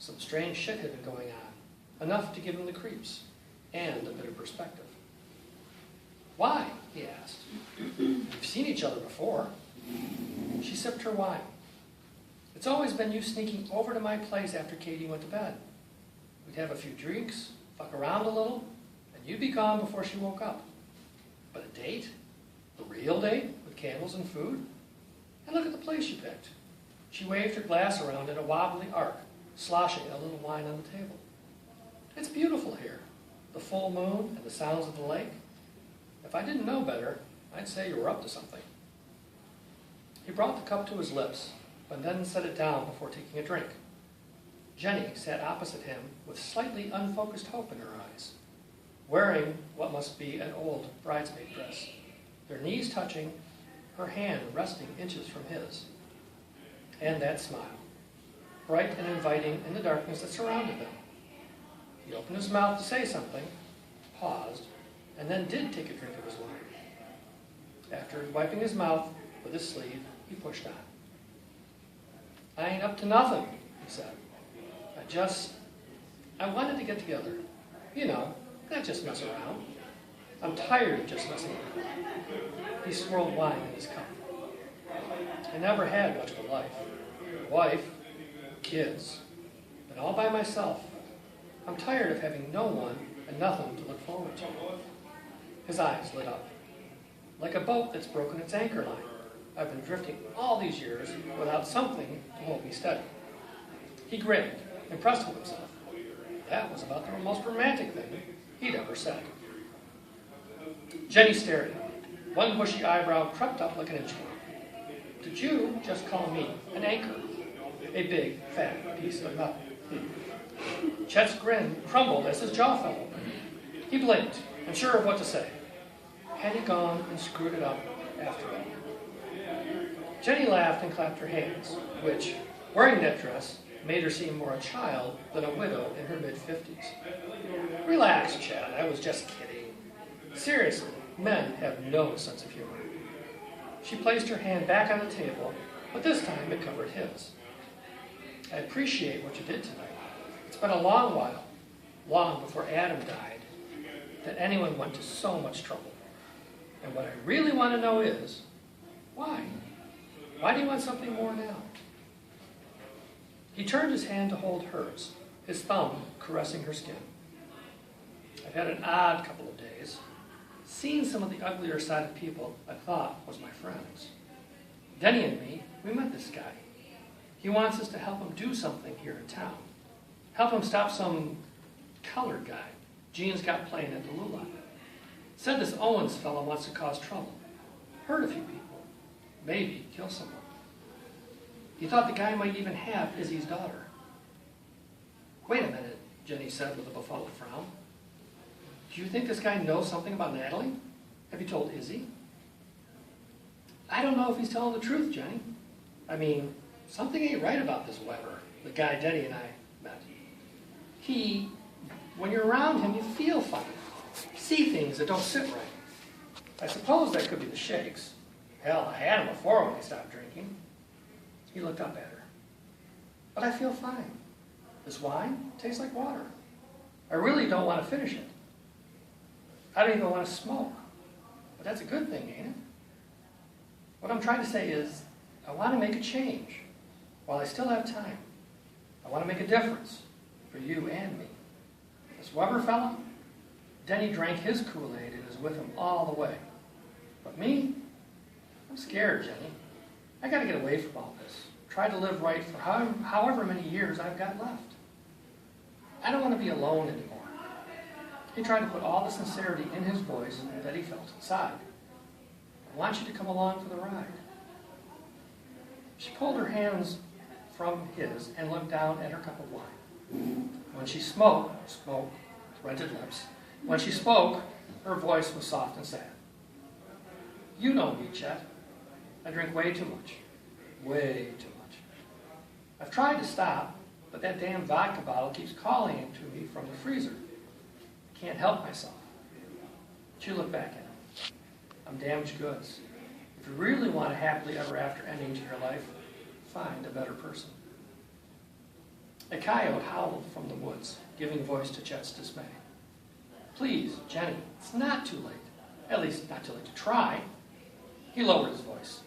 Some strange shit had been going on, enough to give him the creeps, and a bit of perspective. Why? He asked. We've seen each other before. She sipped her wine. It's always been you sneaking over to my place after Katie went to bed. We'd have a few drinks, fuck around a little, and you'd be gone before she woke up. But a date? A real date? With candles and food? And look at the place you picked. She waved her glass around in a wobbly arc, sloshing a little wine on the table. It's beautiful here. The full moon and the sounds of the lake. If I didn't know better, I'd say you were up to something. He brought the cup to his lips, but then set it down before taking a drink. Jenny sat opposite him with slightly unfocused hope in her eyes, wearing what must be an old bridesmaid dress, their knees touching, her hand resting inches from his. And that smile, bright and inviting in the darkness that surrounded them. He opened his mouth to say something, paused, and then did take a drink of his wine. After wiping his mouth with his sleeve, he pushed on. I ain't up to nothing, he said. I wanted to get together. You know, not just mess around. I'm tired of just messing around. He swirled wine in his cup. I never had much of a life. A wife, kids, and all by myself. I'm tired of having no one and nothing to look forward to. His eyes lit up. Like a boat that's broken its anchor line. I've been drifting all these years without something to hold me steady. He grinned, impressed with himself. That was about the most romantic thing he'd ever said. Jenny stared at him. One bushy eyebrow crept up like an inchworm. Did you just call me an anchor? A big, fat piece of metal. Chet's grin crumbled as his jaw fell open. He blinked, unsure of what to say. Had he gone and screwed it up after all? Jenny laughed and clapped her hands, which, wearing that dress, made her seem more a child than a widow in her mid-50s. Relax, Chet, I was just kidding. Seriously, men have no sense of humor. She placed her hand back on the table, but this time it covered his. I appreciate what you did tonight. It's been a long while, long before Adam died, that anyone went to so much trouble. And what I really want to know is, why? Why do you want something more now? He turned his hand to hold hers, his thumb caressing her skin. I've had an odd couple of days, seen some of the uglier side of people I thought was my friends. Denny and me, we met this guy. He wants us to help him do something here in town. Help him stop some colored guy Gene's got playing at the Lula. Said this Owens fellow wants to cause trouble. Hurt a few people. Maybe kill someone. He thought the guy might even have Izzy's daughter. Wait a minute, Jenny said with a befuddled frown. Do you think this guy knows something about Natalie? Have you told Izzy? I don't know if he's telling the truth, Jenny. I mean, something ain't right about this Weber, the guy Denny and I met. When you're around him, you feel funny. See things that don't sit right. I suppose that could be the shakes. Hell, I had him before when I stopped drinking. He looked up at her. But I feel fine. This wine tastes like water. I really don't want to finish it. I don't even want to smoke. But that's a good thing, ain't it? What I'm trying to say is, I want to make a change while I still have time. I want to make a difference for you and me. This Weber fella, Denny drank his Kool-Aid and is with him all the way. But me, I'm scared, Jenny. I got to get away from all this. Try to live right for however many years I've got left. I don't want to be alone anymore. He tried to put all the sincerity in his voice that he felt inside. I want you to come along for the ride. She pulled her hands from his and looked down at her cup of wine. When she smoked, rented lips. When she spoke, her voice was soft and sad. You know me, Chet. I drink way too much. Way too much. I've tried to stop, but that damn vodka bottle keeps calling to me from the freezer. I can't help myself. She looked back at him. I'm damaged goods. If you really want a happily ever after ending to your life, find a better person. A coyote howled from the woods, giving voice to Chet's dismay. Please, Jenny, it's not too late. At least, not too late to try. He lowered his voice.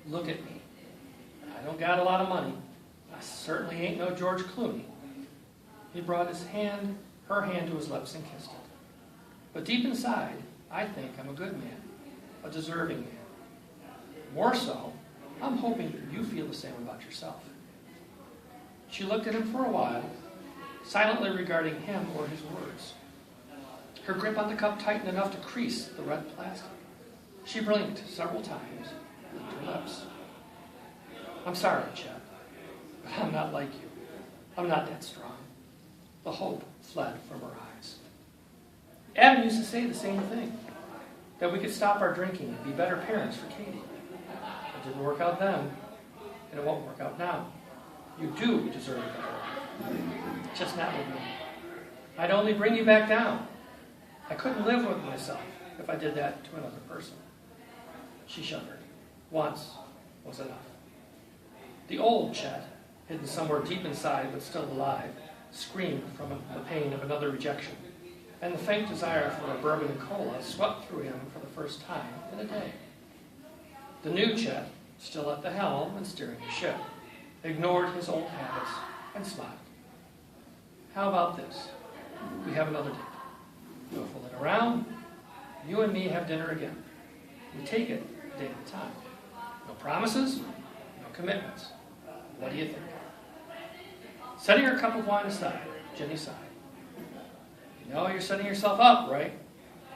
Look at me. I don't got a lot of money. I certainly ain't no George Clooney. He brought her hand to his lips and kissed it. But deep inside, I think I'm a good man, a deserving man. More so, I'm hoping you feel the same about yourself. She looked at him for a while, silently regarding him or his words. Her grip on the cup tightened enough to crease the red plastic. She blinked several times, licked her lips. I'm sorry, Chet, but I'm not like you. I'm not that strong. The hope fled from her eyes. Adam used to say the same thing, that we could stop our drinking and be better parents for Katie. It didn't work out then, and it won't work out now. You do deserve a better life. Just not with me. I'd only bring you back down. I couldn't live with myself if I did that to another person. She shuddered. Once was enough. The old Chet, hidden somewhere deep inside but still alive, screamed from the pain of another rejection, and the faint desire for a bourbon and cola swept through him for the first time in a day. The new Chet, still at the helm and steering the ship, ignored his old habits and smiled. How about this? We have another date. We'll fool it around. You and me have dinner again. We take it a day at a time. No promises, no commitments. What do you think? Setting her cup of wine aside, Jenny sighed. You know you're setting yourself up, right?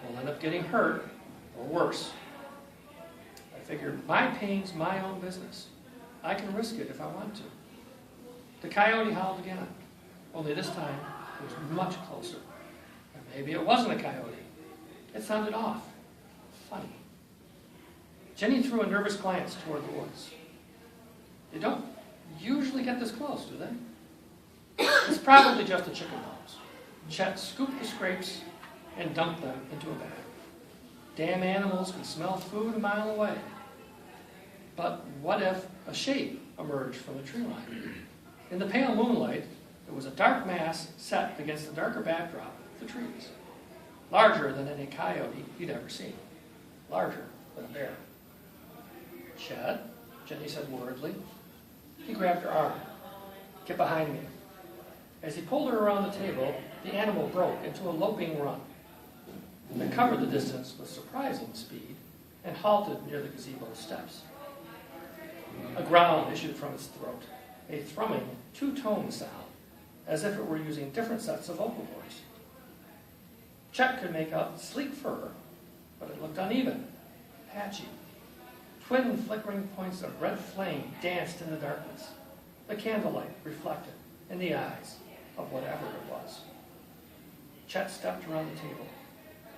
We'll end up getting hurt, or worse. I figured my pain's my own business. I can risk it if I want to. The coyote howled again, only this time it was much closer. And maybe it wasn't a coyote. It sounded off, funny. Jenny threw a nervous glance toward the woods. They don't usually get this close, do they? It's probably just the chicken bones. Chet scooped the scrapes and dumped them into a bag. Damn animals can smell food a mile away. But what if a shape emerged from the tree line? In the pale moonlight, there was a dark mass set against the darker backdrop of the trees. Larger than any coyote he'd ever seen. Larger than a bear. Chet, Jenny said worriedly. He grabbed her arm. Get behind me. As he pulled her around the table, the animal broke into a loping run. It covered the distance with surprising speed and halted near the gazebo steps. A growl issued from its throat, a thrumming, two-tone sound, as if it were using different sets of vocal cords. Chet could make out sleek fur, but it looked uneven, patchy. Twin flickering points of red flame danced in the darkness. The candlelight reflected in the eyes of whatever it was. Chet stepped around the table,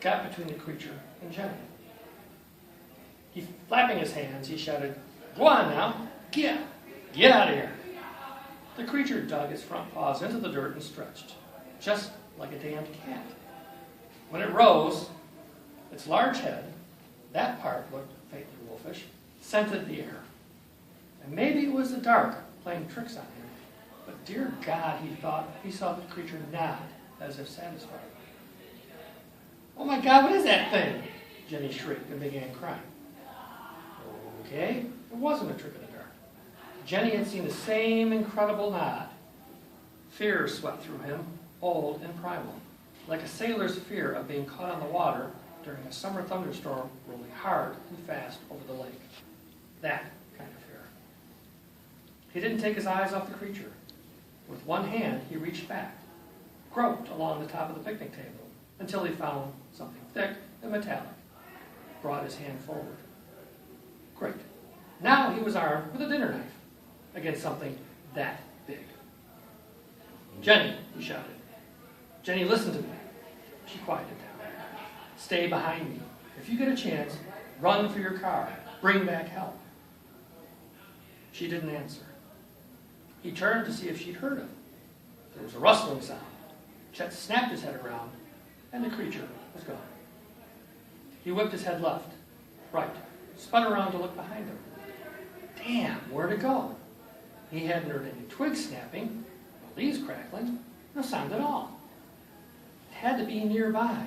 got between the creature and Jenny. Flapping his hands, he shouted, "Go on now, get out of here." The creature dug its front paws into the dirt and stretched, just like a damned cat. When it rose, its large head, that part looked faintly wolfish, scented the air. And maybe it was the dark playing tricks on him, but dear God, he thought he saw the creature nod as if satisfied. "Oh my God, what is that thing?" Jenny shrieked and began crying. Okay, it wasn't a trick in the dark. Jenny had seen the same incredible nod. Fear swept through him, old and primal, like a sailor's fear of being caught on the water during a summer thunderstorm rolling hard and fast over the lake. That kind of fear. He didn't take his eyes off the creature. With one hand, he reached back, groped along the top of the picnic table until he found something thick and metallic, brought his hand forward. Great. Now he was armed with a dinner knife against something that big. "Jenny," he shouted. "Jenny, listen to me." She quieted down. "Stay behind me. If you get a chance, run for your car. Bring back help." She didn't answer. He turned to see if she'd heard him. There was a rustling sound. Chet snapped his head around, and the creature was gone. He whipped his head left, right, spun around to look behind him. Damn, where'd it go? He hadn't heard any twigs snapping, leaves crackling. No sound at all. It had to be nearby.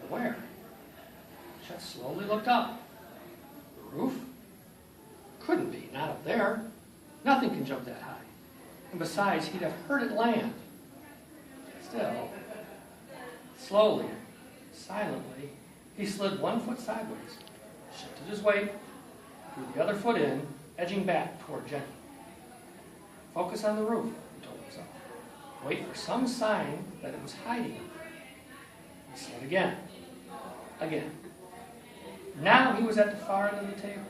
But where? Chet slowly looked up. The roof? Couldn't be, not up there. Nothing can jump that high. And besides, he'd have heard it land. Still, slowly, silently, he slid 1 foot sideways, shifted his weight, drew the other foot in, edging back toward Jenny. Focus on the roof, he told himself. Wait for some sign that it was hiding. He slid again. Again. Now he was at the far end of the table,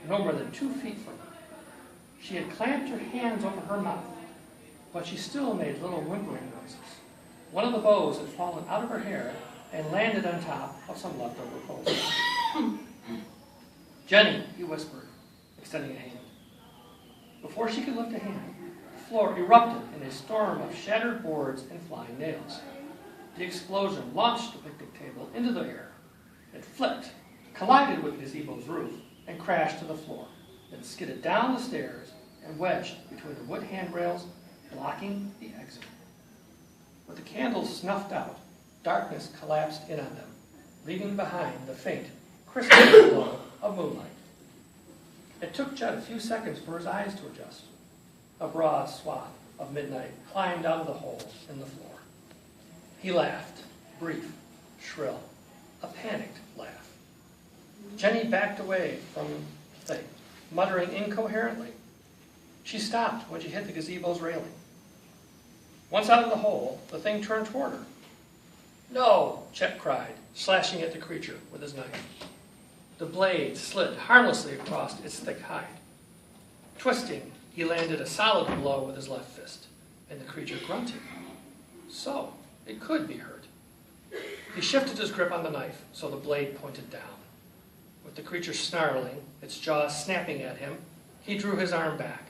no more than 2 feet from her. She had clamped her hands over her mouth, but she still made little whimpering noises. One of the bows had fallen out of her hair and landed on top of some leftover clothes. Jenny, he whispered, extending a hand. Before she could lift a hand, the floor erupted in a storm of shattered boards and flying nails. The explosion launched the picnic table into the air. It flipped, collided with the gazebo's roof, and crashed to the floor, then skidded down the stairs and wedged between the wood handrails, blocking the exit. With the candles snuffed out, darkness collapsed in on them, leaving behind the faint, crystalline glow of moonlight. It took Chet a few seconds for his eyes to adjust. A broad swath of midnight climbed out of the hole in the floor. He laughed, brief, shrill, a panicked laugh. Jenny backed away from the thing, muttering incoherently. She stopped when she hit the gazebo's railing. Once out of the hole, the thing turned toward her. "No!" Chet cried, slashing at the creature with his knife. The blade slid harmlessly across its thick hide. Twisting, he landed a solid blow with his left fist, and the creature grunted. So, it could be hurt. He shifted his grip on the knife so the blade pointed down. With the creature snarling, its jaws snapping at him, he drew his arm back.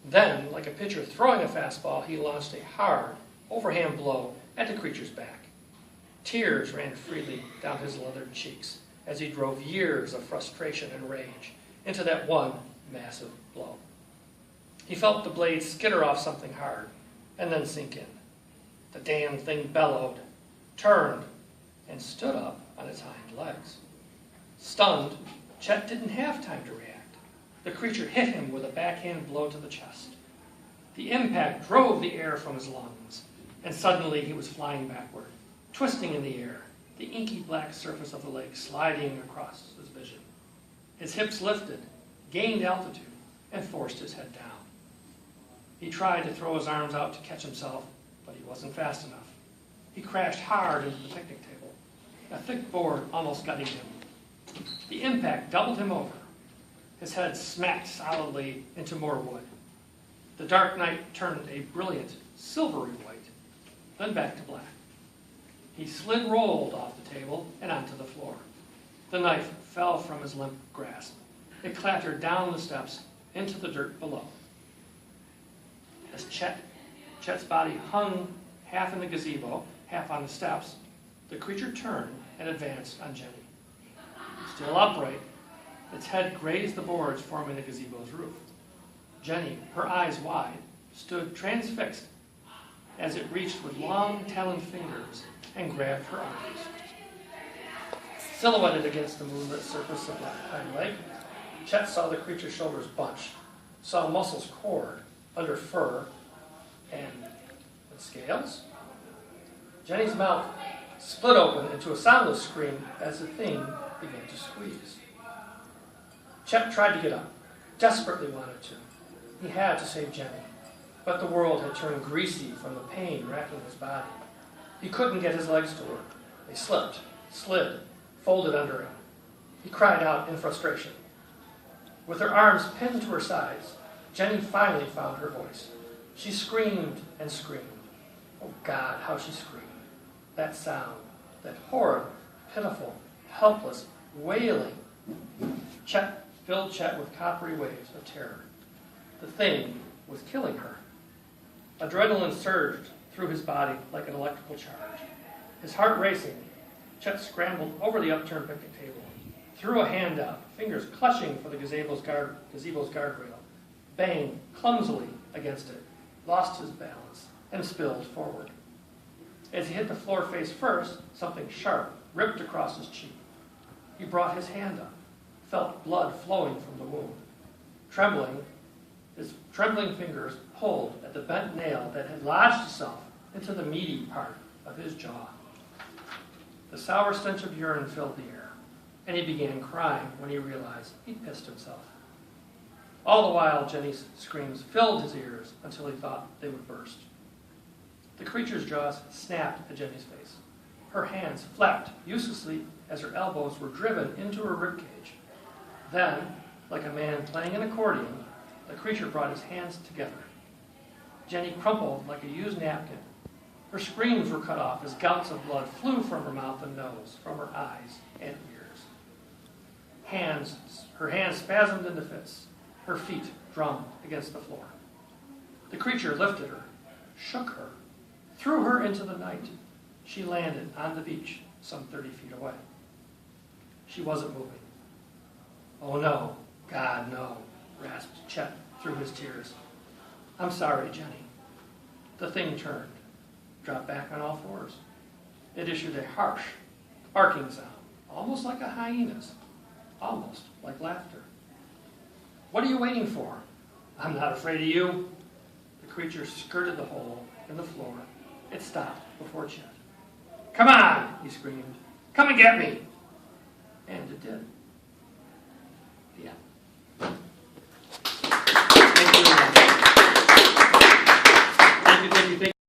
Then, like a pitcher throwing a fastball, he launched a hard, overhand blow at the creature's back. Tears ran freely down his leathered cheeks as he drove years of frustration and rage into that one massive blow. He felt the blade skitter off something hard and then sink in. The damn thing bellowed, turned, and stood up on its hind legs. Stunned, Chet didn't have time to react. The creature hit him with a backhand blow to the chest. The impact drove the air from his lungs, and suddenly he was flying backward, twisting in the air, the inky black surface of the lake sliding across his vision. His hips lifted, gained altitude, and forced his head down. He tried to throw his arms out to catch himself, but he wasn't fast enough. He crashed hard into the picnic table. A thick board almost gutted him. The impact doubled him over. His head smacked solidly into more wood. The dark night turned a brilliant, silvery white, then back to black. He rolled off the table and onto the floor. The knife fell from his limp grasp. It clattered down the steps into the dirt below. As Chet's body hung half in the gazebo, half on the steps, the creature turned and advanced on Jenny. Still upright, its head grazed the boards forming the gazebo's roof. Jenny, her eyes wide, stood transfixed as it reached with long taloned fingers and grabbed her arms. Silhouetted against the moonlit surface of the hind leg, Chet saw the creature's shoulders bunch, saw muscles cord under fur and with scales. Jenny's mouth split open into a soundless scream as the thing began to squeeze. Chet tried to get up, desperately wanted to. He had to save Jenny, but the world had turned greasy from the pain racking his body. He couldn't get his legs to work. They slipped, slid, folded under him. He cried out in frustration. With her arms pinned to her sides, Jenny finally found her voice. She screamed and screamed. Oh God, how she screamed. That sound, that horrid, pitiful, helpless wailing, filled Chet with coppery waves of terror. The thing was killing her. Adrenaline surged through his body like an electrical charge. His heart racing, Chet scrambled over the upturned picnic table, threw a hand out, fingers clutching for the gazebo's guardrail, banged clumsily against it, lost his balance, and spilled forward. As he hit the floor face first, something sharp ripped across his cheek. He brought his hand up, felt blood flowing from the wound. Trembling, his trembling fingers pulled at the bent nail that had lodged itself into the meaty part of his jaw. The sour stench of urine filled the air, and he began crying when he realized he'd pissed himself. All the while, Jenny's screams filled his ears until he thought they would burst. The creature's jaws snapped at Jenny's face. Her hands flapped uselessly as her elbows were driven into her ribcage. Then, like a man playing an accordion, the creature brought his hands together. Jenny crumpled like a used napkin. Her screams were cut off as gouts of blood flew from her mouth and nose, from her eyes and ears. Her hands spasmed into fists. Her feet drummed against the floor. The creature lifted her, shook her, threw her into the night. She landed on the beach some 30 feet away. She wasn't moving. "Oh no, God, no," rasped Chet through his tears. "I'm sorry, Jenny." The thing turned, dropped back on all fours. It issued a harsh, barking sound, almost like a hyena's, almost like laughter. "What are you waiting for?" "I'm not afraid of you." The creature skirted the hole in the floor. It stopped before Chet. "Come on," he screamed. "Come and get me." And it did.